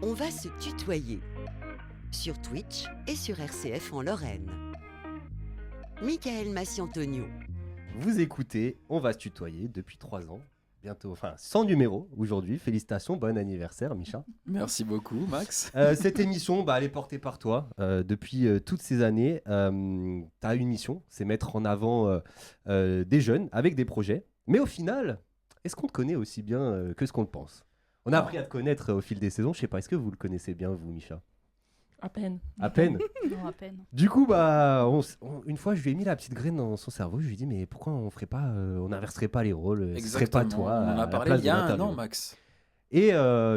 On va se tutoyer sur Twitch et sur RCF en Lorraine. Michael Massiantonio. Vous écoutez, on va se tutoyer depuis 3 ans, bientôt, enfin 100 numéros aujourd'hui. Félicitations, bon anniversaire Micha. Merci beaucoup Max. Cette émission, elle est portée par toi depuis toutes ces années. Tu as une mission, c'est mettre en avant des jeunes avec des projets. Mais au final, est-ce qu'on te connaît aussi bien que ce qu'on le pense ? On a appris à te connaître au fil des saisons. Je sais pas, est-ce que vous le connaissez bien vous Micha ? À peine. À peine. Non, à peine. Du coup, une fois, je lui ai mis la petite graine dans son cerveau. Je lui ai dit, mais pourquoi on ferait pas, on n'inverserait pas les rôles ? Ce serait pas toi. On en à a la parlé place il y a de un l'interview. an, Max. Et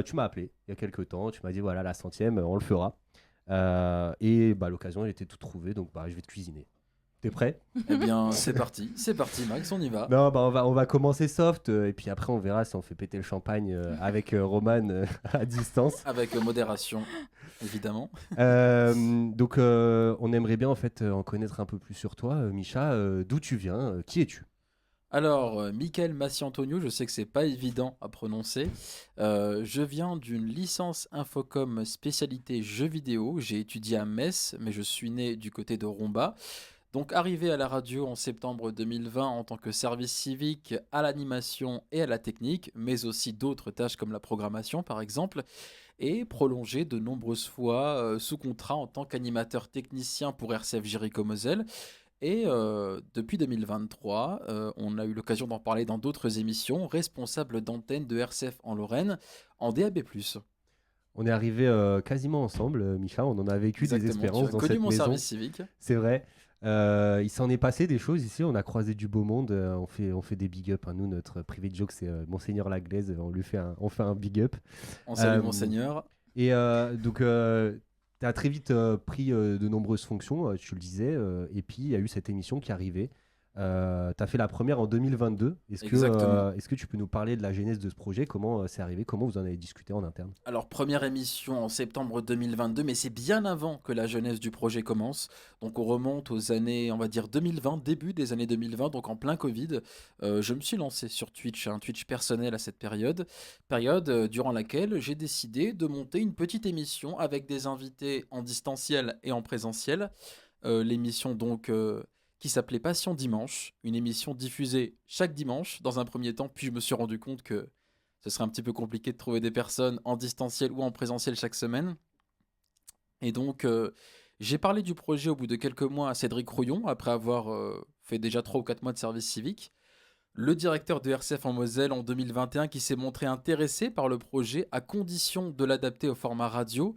tu m'as appelé il y a quelques temps. Tu m'as dit, voilà, la 100e, on le fera. Et l'occasion, elle était toute trouvée. Donc, je vais te cuisiner. T'es prêt ? Eh bien, c'est parti, Max, on y va. Non, on va commencer soft. Et puis après, on verra si on fait péter le champagne avec Roman à distance. Avec modération, évidemment. Donc, on aimerait bien en fait en connaître un peu plus sur toi, Micha. D'où tu viens ? Qui es-tu ? Alors, Michael Massiantonio, je sais que c'est pas évident à prononcer. Je viens d'une licence Infocom spécialité jeux vidéo. J'ai étudié à Metz, mais je suis né du côté de Romba. Donc arrivé à la radio en septembre 2020 en tant que service civique à l'animation et à la technique, mais aussi d'autres tâches comme la programmation par exemple, et prolongé de nombreuses fois sous contrat en tant qu'animateur technicien pour RCF Jéricho-Moselle. Et depuis 2023, on a eu l'occasion d'en parler dans d'autres émissions, responsable d'antenne de RCF en Lorraine en DAB+. On est arrivé quasiment ensemble, Micha. On en a vécu des Exactement, expériences tu dans as connu cette mon maison. service civique. C'est vrai. Il s'en est passé des choses ici. On a croisé du beau monde. On fait des big up. Nous, notre privé de joke, c'est Monseigneur Laglaise. On fait un big up. On salue Monseigneur. Et donc, tu as très vite pris de nombreuses fonctions, tu le disais. Et puis, il y a eu cette émission qui est arrivée. Tu as fait la première en 2022. Est-ce que tu peux nous parler de la genèse de ce projet ? Comment c'est arrivé ? Comment vous en avez discuté en interne ? Alors, première émission en septembre 2022, mais c'est bien avant que la genèse du projet commence. Donc, on remonte aux années, on va dire 2020, début des années 2020, donc en plein Covid. Je me suis lancé sur Twitch, un Twitch personnel à cette période durant laquelle j'ai décidé de monter une petite émission avec des invités en distanciel et en présentiel. L'émission donc... qui s'appelait Passion Dimanche, une émission diffusée chaque dimanche dans un premier temps, puis je me suis rendu compte que ce serait un petit peu compliqué de trouver des personnes en distanciel ou en présentiel chaque semaine. Et donc, j'ai parlé du projet au bout de quelques mois à Cédric Rouillon, après avoir fait déjà 3 ou 4 mois de service civique. Le directeur de RCF en Moselle en 2021 qui s'est montré intéressé par le projet à condition de l'adapter au format radio.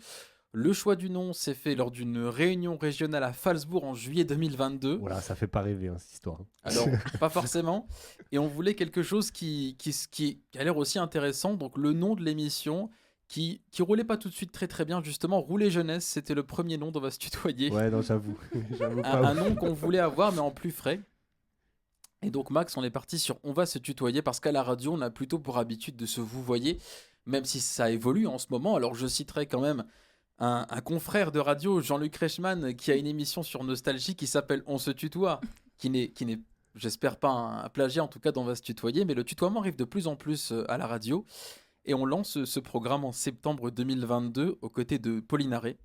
Le choix du nom s'est fait lors d'une réunion régionale à Phalsbourg en juillet 2022. Voilà, ça fait pas rêver cette histoire. Alors, pas forcément. Et on voulait quelque chose qui a l'air aussi intéressant. Donc, le nom de l'émission qui roulait pas tout de suite très très bien, justement. Rouler Jeunesse, c'était le premier nom d'On va se tutoyer. Ouais, non, j'avoue. un nom qu'on voulait avoir, mais en plus frais. Et donc, Max, on est parti sur On va se tutoyer parce qu'à la radio, on a plutôt pour habitude de se vouvoyer, même si ça évolue en ce moment. Alors, je citerai quand même un confrère de radio, Jean-Luc Reichmann, qui a une émission sur Nostalgie qui s'appelle On se tutoie, qui n'est, j'espère pas un plagiat, en tout cas d'On va se tutoyer, mais le tutoiement arrive de plus en plus à la radio. Et on lance ce programme en septembre 2022 aux côtés de Pauline Arré,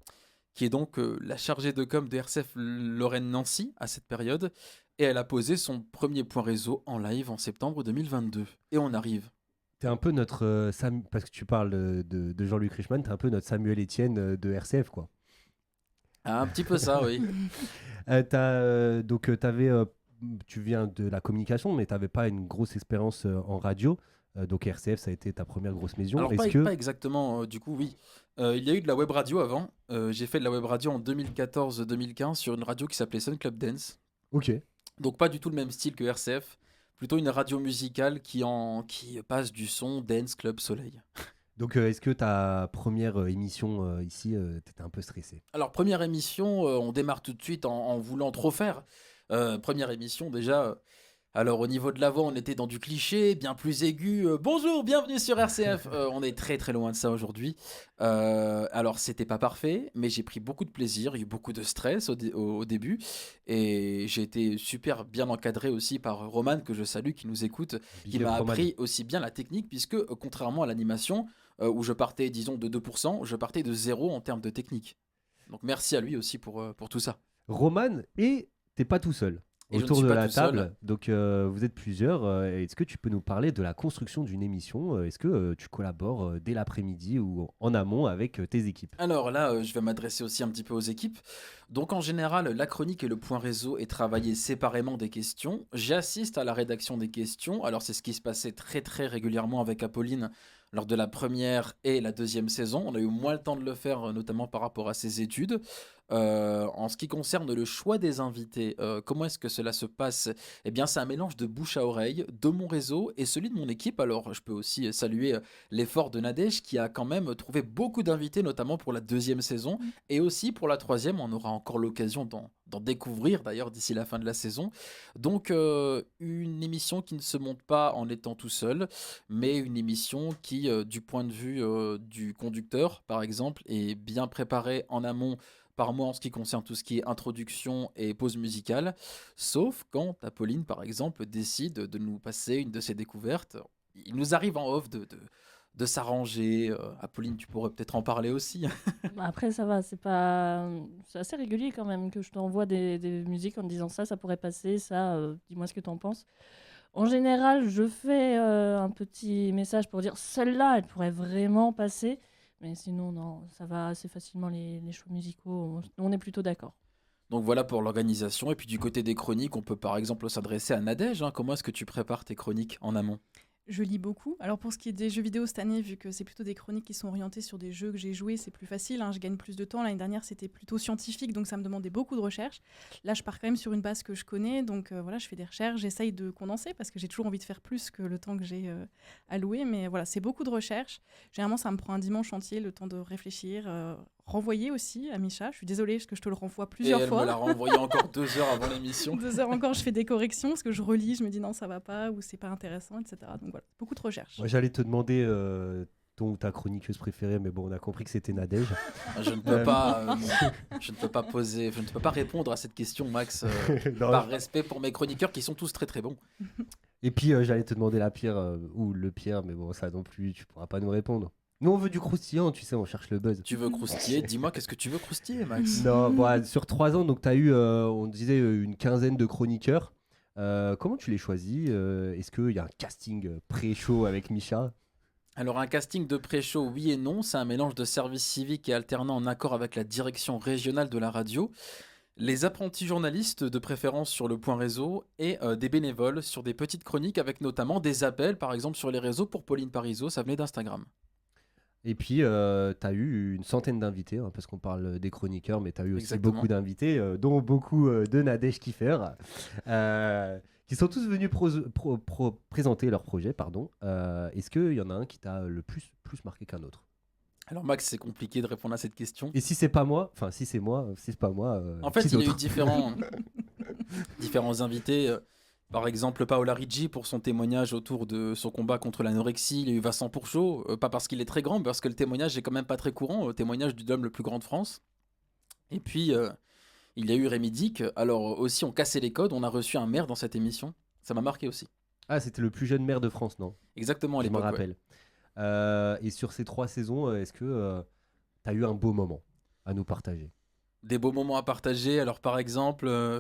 qui est donc la chargée de com de RCF Lorraine-Nancy à cette période. Et elle a posé son premier point réseau en live en septembre 2022. Et on arrive. T'es un peu notre parce que tu parles de Jean-Luc Reichmann, t'es un peu notre Samuel Etienne de RCF, quoi. Ah, un petit peu ça, oui. Tu viens de la communication, mais t'avais pas une grosse expérience en radio. Donc RCF, ça a été ta première grosse maison. Alors pas exactement, du coup, oui. Il y a eu de la web radio avant. J'ai fait de la web radio en 2014-2015 sur une radio qui s'appelait Sun Club Dance. Ok. Donc pas du tout le même style que RCF. Plutôt une radio musicale qui passe du son dance club soleil. Donc est-ce que ta première émission ici, t'étais un peu stressé ? Alors première émission, on démarre tout de suite en voulant trop faire. Première émission déjà, Alors au niveau de la voix, on était dans du cliché, bien plus aigu. Bonjour, bienvenue sur RCF. On est très très loin de ça aujourd'hui. Alors c'était pas parfait, mais j'ai pris beaucoup de plaisir, il y a eu beaucoup de stress au début, et j'ai été super bien encadré aussi par Roman, que je salue, qui nous écoute, qui Big up m'a Roman. appris aussi bien la technique, puisque contrairement à l'animation, où je partais disons de 2%, je partais de zéro en termes de technique. Donc merci à lui aussi pour tout ça. Roman, et t'es pas tout seul Et je ne autour suis de pas la tout seul. table. Donc vous êtes plusieurs. Est-ce que tu peux nous parler de la construction d'une émission? Est-ce que tu collabores dès l'après-midi ou en amont avec tes équipes? Alors là, je vais m'adresser aussi un petit peu aux équipes. Donc en général, la chronique et le point réseau est travaillé séparément des questions. J'assiste à la rédaction des questions. Alors c'est ce qui se passait très très régulièrement avec Apolline lors de la première et la deuxième saison. On a eu moins le temps de le faire, notamment par rapport à ses études. En ce qui concerne le choix des invités, comment est-ce que cela se passe? Eh bien, c'est un mélange de bouche à oreille, de mon réseau et celui de mon équipe. Alors, je peux aussi saluer l'effort de Nadège qui a quand même trouvé beaucoup d'invités, notamment pour la deuxième saison. Et aussi pour la troisième, on aura encore l'occasion d'en découvrir d'ailleurs d'ici la fin de la saison. Donc, une émission qui ne se monte pas en étant tout seul, mais une émission qui, du point de vue du conducteur, par exemple, est bien préparée en amont par moi en ce qui concerne tout ce qui est introduction et pause musicale, sauf quand Apolline, par exemple, décide de nous passer une de ses découvertes. Il nous arrive en off de s'arranger. Apolline, tu pourrais peut-être en parler aussi. Après, ça va, c'est assez régulier quand même que je t'envoie des musiques en te disant ça pourrait passer, ça, dis-moi ce que t'en penses. En général, je fais un petit message pour dire celle-là, elle pourrait vraiment passer. Mais sinon, non, ça va assez facilement les choix musicaux. On est plutôt d'accord. Donc voilà pour l'organisation. Et puis du côté des chroniques, on peut par exemple s'adresser à Nadège, hein. Comment est-ce que tu prépares tes chroniques en amont? Je lis beaucoup. Alors pour ce qui est des jeux vidéo cette année, vu que c'est plutôt des chroniques qui sont orientées sur des jeux que j'ai joués, c'est plus facile, hein, je gagne plus de temps. L'année dernière, c'était plutôt scientifique, donc ça me demandait beaucoup de recherches. Là, je pars quand même sur une base que je connais, donc voilà, je fais des recherches, j'essaye de condenser parce que j'ai toujours envie de faire plus que le temps que j'ai alloué, mais voilà, c'est beaucoup de recherches. Généralement, ça me prend un dimanche entier, le temps de réfléchir, renvoyer aussi à Micha. Je suis désolée parce que je te le renvoie Et plusieurs elle fois. me l'a renvoyé encore 2 heures avant l'émission. 2 heures encore, je fais des corrections parce que je relis, je me dis non, ça va pas ou c'est pas intéressant, etc. Donc voilà, beaucoup de recherches. Moi, j'allais te demander ton ou ta chroniqueuse préférée, mais bon, on a compris que c'était Nadège. Je ne peux pas, je ne peux pas poser, je ne peux pas répondre à cette question, Max, Non, par respect pour mes chroniqueurs qui sont tous très très bons. Et puis, j'allais te demander la pire ou le pire, mais bon, ça non plus, tu pourras pas nous répondre. Nous, on veut du croustillant, tu sais, on cherche le buzz. Tu veux croustiller? Dis-moi, qu'est-ce que tu veux croustiller, Max? Non, bon, sur 3 ans, donc tu as eu, on disait, une quinzaine de chroniqueurs. Comment tu les choisis? Est-ce qu'il y a un casting pré-show avec Micha? Alors un casting de pré-show, oui et non, c'est un mélange de service civique et alternant en accord avec la direction régionale de la radio, les apprentis journalistes de préférence sur le point réseau et des bénévoles sur des petites chroniques avec notamment des appels par exemple sur les réseaux pour Pauline Parisot, ça venait d'Instagram. Et puis, tu as eu une centaine d'invités, hein, parce qu'on parle des chroniqueurs, mais tu as eu aussi Exactement. beaucoup d'invités, dont beaucoup de Nadège Kiffer, qui sont tous venus présenter leur projet. Pardon. Est-ce qu'il y en a un qui t'a le plus marqué qu'un autre? Alors Max, c'est compliqué de répondre à cette question. Et si c'est pas moi, enfin si c'est moi, si c'est pas moi, En fait, qui il y a eu d'autre? différents invités. Par exemple, Paola Ricci pour son témoignage autour de son combat contre l'anorexie. Il y a eu Vincent Pourchaud, pas parce qu'il est très grand, mais parce que le témoignage est quand même pas très courant, le témoignage du homme le plus grand de France. Et puis, il y a eu Rémi Dick. Alors aussi, on cassait les codes, on a reçu un maire dans cette émission. Ça m'a marqué aussi. Ah, c'était le plus jeune maire de France, non? Exactement, à Je me l'époque. Ouais. rappelle. Et sur ces 3 saisons, est-ce que tu as eu un beau moment à nous partager? Des beaux moments à partager. Alors par exemple,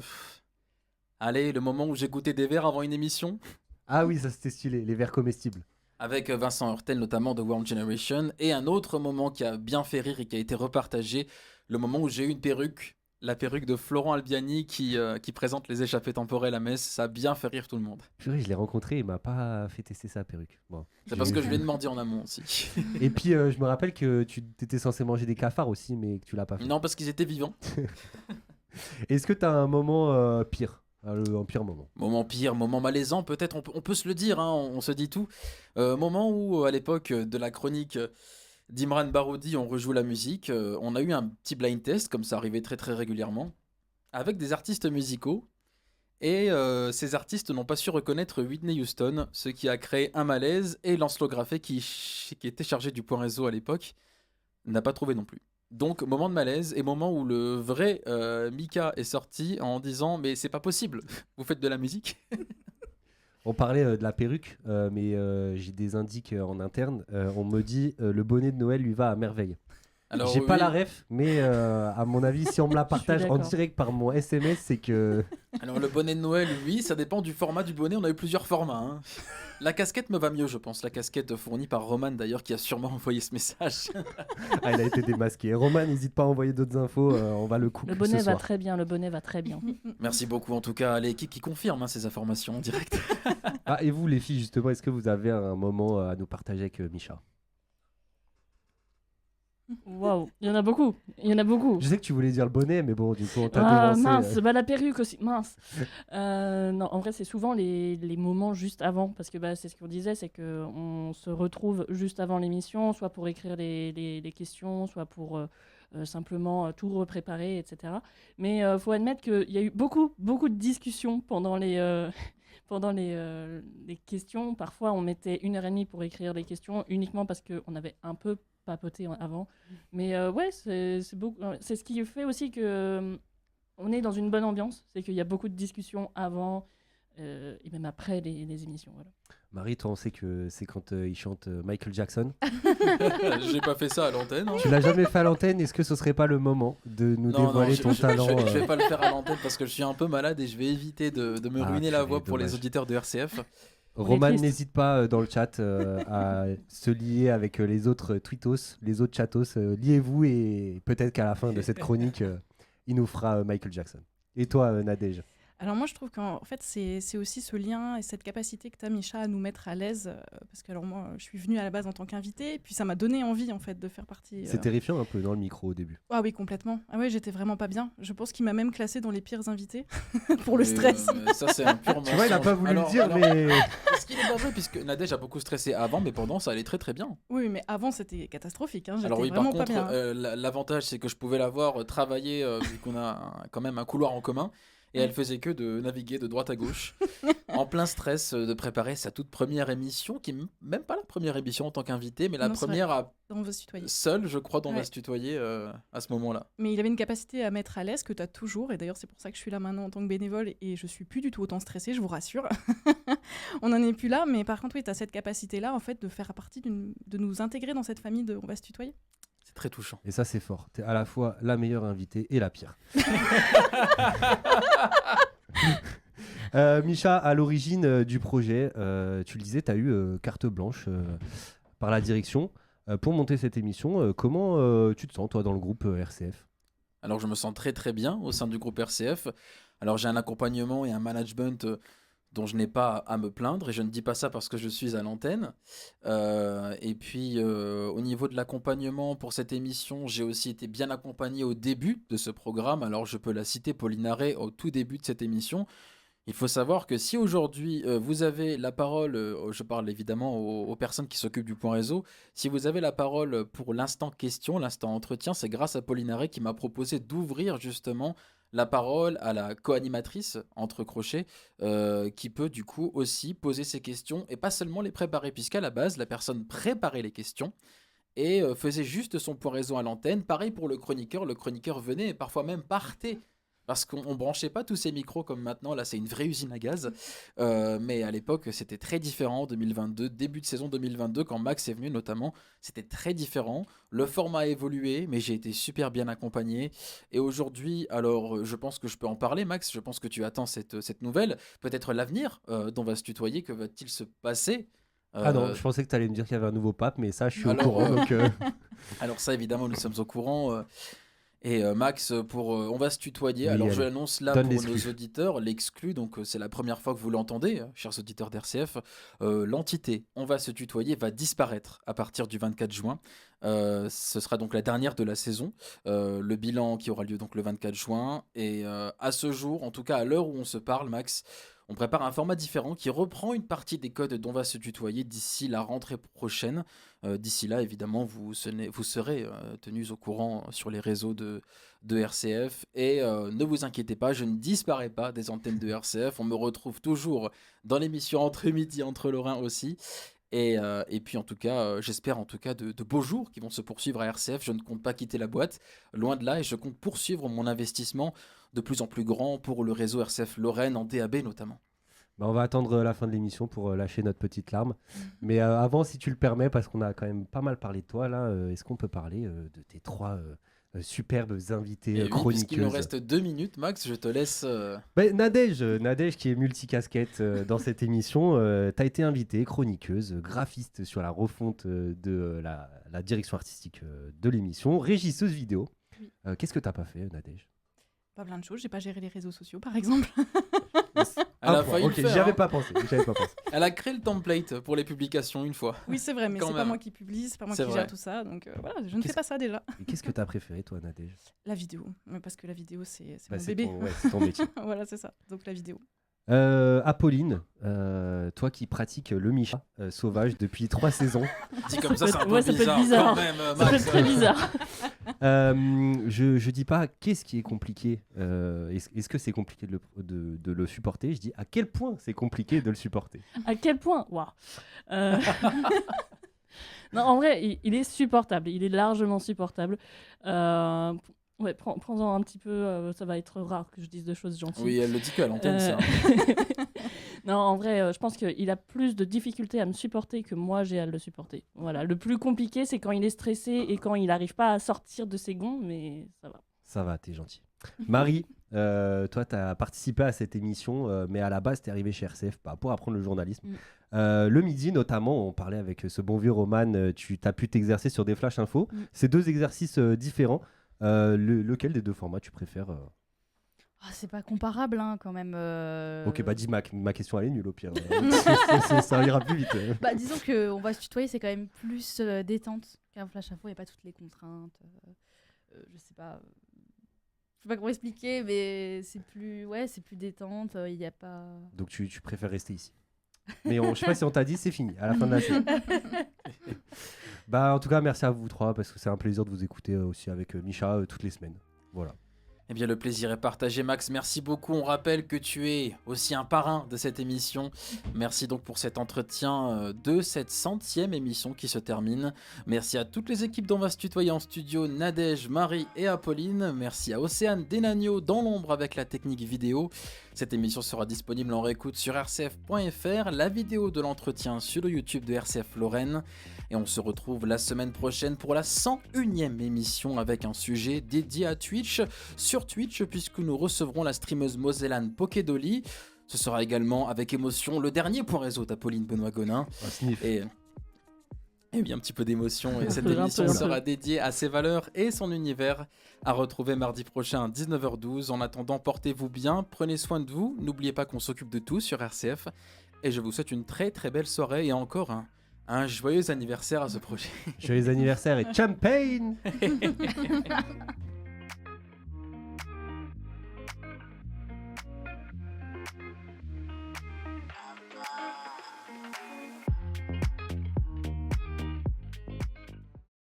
allez, le moment où j'ai goûté des verres avant une émission. Ah oui, ça c'était stylé, les verres comestibles. Avec Vincent Hurtel notamment de World Generation. Et un autre moment qui a bien fait rire et qui a été repartagé, le moment où j'ai eu une perruque, la perruque de Florent Albiani qui présente les échappées temporelles à Metz. Ça a bien fait rire tout le monde. Purée, je l'ai rencontré, il m'a pas fait tester sa perruque. Bon, C'est parce que je lui ai demandé en amont aussi. Et puis je me rappelle que tu étais censé manger des cafards aussi, mais que tu l'as pas fait. Non, parce qu'ils étaient vivants. Est-ce que tu as un moment pire? Un pire moment? Moment pire, moment malaisant, peut-être on peut se le dire, hein, on se dit tout. Moment où, à l'époque de la chronique d'Imran Baroudi, on rejoue la musique, on a eu un petit blind test, comme ça arrivait très très régulièrement, avec des artistes musicaux. Et ces artistes n'ont pas su reconnaître Whitney Houston, ce qui a créé un malaise. Et Lancelot Graffet, qui était chargé du point réseau à l'époque, n'a pas trouvé non plus. Donc, moment de malaise et moment où le vrai Mika est sorti en disant mais c'est pas possible, vous faites de la musique. On parlait de la perruque, mais j'ai des indices en interne. On me dit le bonnet de Noël lui va à merveille. Alors, J'ai pas oui. la ref, mais à mon avis, si on me la partage en d'accord. direct par mon SMS, c'est que Alors le bonnet de Noël, oui, ça dépend du format du bonnet. On a eu plusieurs formats, hein. La casquette me va mieux, je pense. La casquette fournie par Roman d'ailleurs, qui a sûrement envoyé ce message. ah, il a été démasqué. Roman, n'hésite pas à envoyer d'autres infos. On va le couper Le bonnet ce va soir. très bien, le bonnet va très bien. Merci beaucoup en tout cas à l'équipe qui confirme hein, ces informations en direct. Ah, et vous, les filles, justement, est-ce que vous avez un moment à nous partager avec Misha? Waouh, il y en a beaucoup, il y en a beaucoup. Je sais que tu voulais dire le bonnet, mais bon, du coup, on t'a Ah devancé. mince, bah, la perruque aussi, mince. Non, en vrai, c'est souvent les moments juste avant, parce que bah, c'est ce qu'on disait, c'est qu'on se retrouve juste avant l'émission, soit pour écrire les questions, soit pour simplement tout repréparer, etc. Mais il faut admettre qu'il y a eu beaucoup de discussions pendant pendant les questions. Parfois, on mettait 1h30 pour écrire les questions, uniquement parce qu'on avait un peu papoté avant. Mais ouais, c'est ce qui fait aussi que on est dans une bonne ambiance. C'est qu'il y a beaucoup de discussions avant et même après les émissions. Voilà. Marie, toi, on sait que c'est quand il chante Michael Jackson. J'ai pas fait ça à l'antenne. Hein. Tu l'as jamais fait à l'antenne. Est-ce que ce serait pas le moment de nous dévoiler ton talent je vais pas le faire à l'antenne parce que je suis un peu malade et je vais éviter de me ruiner la voix pour les dommage. auditeurs de RCF. Roman, triste. n'hésite pas dans le chat à se lier avec les autres tweetos, les autres chatos. Liez-vous et peut-être qu'à la fin de cette chronique, il nous fera Michael Jackson. Et toi, Nadège? Alors moi, je trouve qu'en fait, c'est aussi ce lien et cette capacité que tu as, Misha, à nous mettre à l'aise. Parce que alors moi, je suis venue à la base en tant qu'invitée, puis ça m'a donné envie, en fait, de faire partie... C'est terrifiant un peu dans le micro au début. Ah oui, complètement. Ah ouais, j'étais vraiment pas bien. Je pense qu'il m'a même classée dans les pires invités pour le stress. Ça, c'est un pur mensonge. Tu vois, il a pas voulu le dire, alors, mais... ce qu'il est pas vrai, puisque Nadège a beaucoup stressé avant, mais pendant, ça allait très très bien. Oui, mais avant, c'était catastrophique. Hein. J'étais Alors oui, par vraiment pas contre, bien. l'avantage, c'est que je pouvais la voir travailler, vu qu'on a quand même un couloir en commun. Et elle faisait que de naviguer de droite à gauche, en plein stress de préparer sa toute première émission, qui est même pas la première émission en tant qu'invité, mais la Non, c'est première On va se tutoyer. seule, je crois, dont on va Ouais. se tutoyer à ce moment-là. Mais il avait une capacité à mettre à l'aise que tu as toujours. Et d'ailleurs, c'est pour ça que je suis là maintenant en tant que bénévole. Et je suis plus du tout autant stressée, je vous rassure. On n'en est plus là. Mais par contre, oui, tu as cette capacité-là, en fait, de faire partie de nous intégrer dans cette famille de On va se tutoyer. C'est très touchant. Et ça, c'est fort. T'es à la fois la meilleure invitée et la pire. Misha, à l'origine du projet, tu le disais, tu as eu carte blanche par la direction pour monter cette émission. Comment tu te sens, toi, dans le groupe RCF? Alors, je me sens très très bien au sein du groupe RCF. Alors, j'ai un accompagnement et un management dont je n'ai pas à me plaindre, et je ne dis pas ça parce que je suis à l'antenne. Et puis, au niveau de l'accompagnement pour cette émission, j'ai aussi été bien accompagné au début de ce programme. Alors, je peux la citer, Pauline Arrey, au tout début de cette émission. Il faut savoir que si aujourd'hui vous avez la parole, je parle évidemment aux personnes qui s'occupent du point réseau, si vous avez la parole pour l'instant question, l'instant entretien, c'est grâce à Pauline Arrey qui m'a proposé d'ouvrir justement la parole à la co-animatrice, entre crochets, qui peut du coup aussi poser ses questions et pas seulement les préparer, puisqu'à la base, la personne préparait les questions et faisait juste son point réseau à l'antenne. Pareil pour le chroniqueur venait et parfois même partait. Parce qu'on ne branchait pas tous ces micros comme maintenant, là c'est une vraie usine à gaz. Mais à l'époque c'était très différent, 2022, début de saison 2022, quand Max est venu notamment, c'était très différent. Le format a évolué, mais j'ai été super bien accompagné. Et aujourd'hui, alors je pense que je peux en parler Max, je pense que tu attends cette nouvelle, peut-être l'avenir dont on va se tutoyer, que va-t-il se passer Ah non, je pensais que tu allais me dire qu'il y avait un nouveau pape, mais ça, je suis alors, au courant. Donc, Alors ça évidemment nous sommes au courant. Et Max, on va se tutoyer. Oui, Alors je allez. l'annonce là Donne pour l'exclu. nos auditeurs, l'exclu, donc c'est la première fois que vous l'entendez, chers auditeurs d'RCF. L'entité on va se tutoyer va disparaître à partir du 24 juin. Ce sera donc la dernière de la saison. Le bilan qui aura lieu donc le 24 juin. Et à ce jour, en tout cas à l'heure où on se parle, Max, On prépare un format différent qui reprend une partie des codes dont on va se tutoyer d'ici la rentrée prochaine. D'ici là, évidemment, vous serez tenus au courant sur les réseaux de RCF. Et ne vous inquiétez pas, je ne disparais pas des antennes de RCF. On me retrouve toujours dans l'émission Entre Midi, Entre Lorrains aussi. Et puis en tout cas, j'espère en tout cas de beaux jours qui vont se poursuivre à RCF. Je ne compte pas quitter la boîte, loin de là, et je compte poursuivre mon investissement de plus en plus grand pour le réseau RCF Lorraine en DAB notamment. Bah, on va attendre la fin de l'émission pour lâcher notre petite larme. Mais avant, si tu le permets, parce qu'on a quand même pas mal parlé de toi, là, est-ce qu'on peut parler de tes 3 superbes invités Et oui, chroniqueuses? puisqu'il nous reste 2 minutes, Max, je te laisse... Nadège qui est multicasquette dans cette émission, tu as été invitée, chroniqueuse, graphiste sur la refonte de la direction artistique de l'émission, régisseuse vidéo. Oui. Qu'est-ce que tu n'as pas fait, Nadège? Pas plein de choses, j'ai pas géré les réseaux sociaux par exemple. Elle a point. failli Ok, le faire. j'y avais hein. pas pensé. Elle a créé le template pour les publications une fois. Oui, c'est vrai, mais Quand c'est pas même. moi qui publie, c'est pas moi C'est qui vrai. gère tout ça, donc voilà, je ne fais Qu'est-ce- pas ça déjà. Et qu'est-ce que tu as préféré, toi, Nadège? La vidéo, mais parce que la vidéo c'est Bah, mon c'est bébé. c'est ton métier. Voilà, c'est ça, donc la vidéo. Apolline, toi qui pratiques le Micha sauvage depuis 3 saisons, Dit comme ça, c'est un peu Ouais, ça peut être bizarre, bizarre. quand même, Ça peut Max. être très bizarre. je dis pas qu'est-ce qui est compliqué, est-ce que c'est compliqué de le supporter, je dis à quel point c'est compliqué de le supporter. À quel point Waouh. Euh, Non, en vrai, il est supportable. Il est largement supportable. Ouais, prends-en un petit peu. Ça va être rare que je dise des choses gentilles. Oui, elle le dit qu'à l'antenne, ça. Non, en vrai, je pense qu'il a plus de difficultés à me supporter que moi j'ai à le supporter. Voilà. Le plus compliqué, c'est quand il est stressé et quand il n'arrive pas à sortir de ses gonds, mais ça va. Ça va, t'es gentil. Marie, toi, tu as participé à cette émission, mais à la base, tu es arrivée chez RCF pour apprendre le journalisme. Le midi, notamment, on parlait avec ce bon vieux Roman, tu as pu t'exercer sur des flash infos. C'est 2 exercices différents. Lequel des 2 formats tu préfères Ah, c'est pas comparable hein, quand même. Ok, bah dis ma question, elle est nulle au pire. Ça ira plus vite. Bah, disons qu'on va se tutoyer, c'est quand même plus détente qu'un flash info, il n'y a pas toutes les contraintes. Je sais pas. Je sais pas comment expliquer, mais c'est plus détente, il n'y a pas. Donc tu préfères rester ici. Mais je sais pas si on t'a dit, c'est fini, à la fin de la saison. Bah en tout cas, merci à vous 3, parce que c'est un plaisir de vous écouter aussi avec Micha toutes les semaines. Voilà. Eh bien, le plaisir est partagé, Max. Merci beaucoup. On rappelle que tu es aussi un parrain de cette émission. Merci donc pour cet entretien de cette 100e émission qui se termine. Merci à toutes les équipes dont on va se tutoyer en studio, Nadège, Marie et Apolline. Merci à Océane Denagno dans l'ombre avec la technique vidéo. Cette émission sera disponible en réécoute sur rcf.fr, la vidéo de l'entretien sur le YouTube de RCF Lorraine. Et on se retrouve la semaine prochaine pour la 101e émission avec un sujet dédié à Twitch. Sur Twitch, puisque nous recevrons la streameuse mosellane Pokédoli. Ce sera également avec émotion le dernier point réseau d'Apolline Benoît-Gonin. Et bien un petit peu d'émotion. Et cette émission sera dédiée à ses valeurs et son univers. À retrouver mardi prochain à 19h12. En attendant, portez-vous bien, prenez soin de vous. N'oubliez pas qu'on s'occupe de tout sur RCF. Et je vous souhaite une très très belle soirée et encore un joyeux anniversaire à ce projet. Joyeux anniversaire et champagne.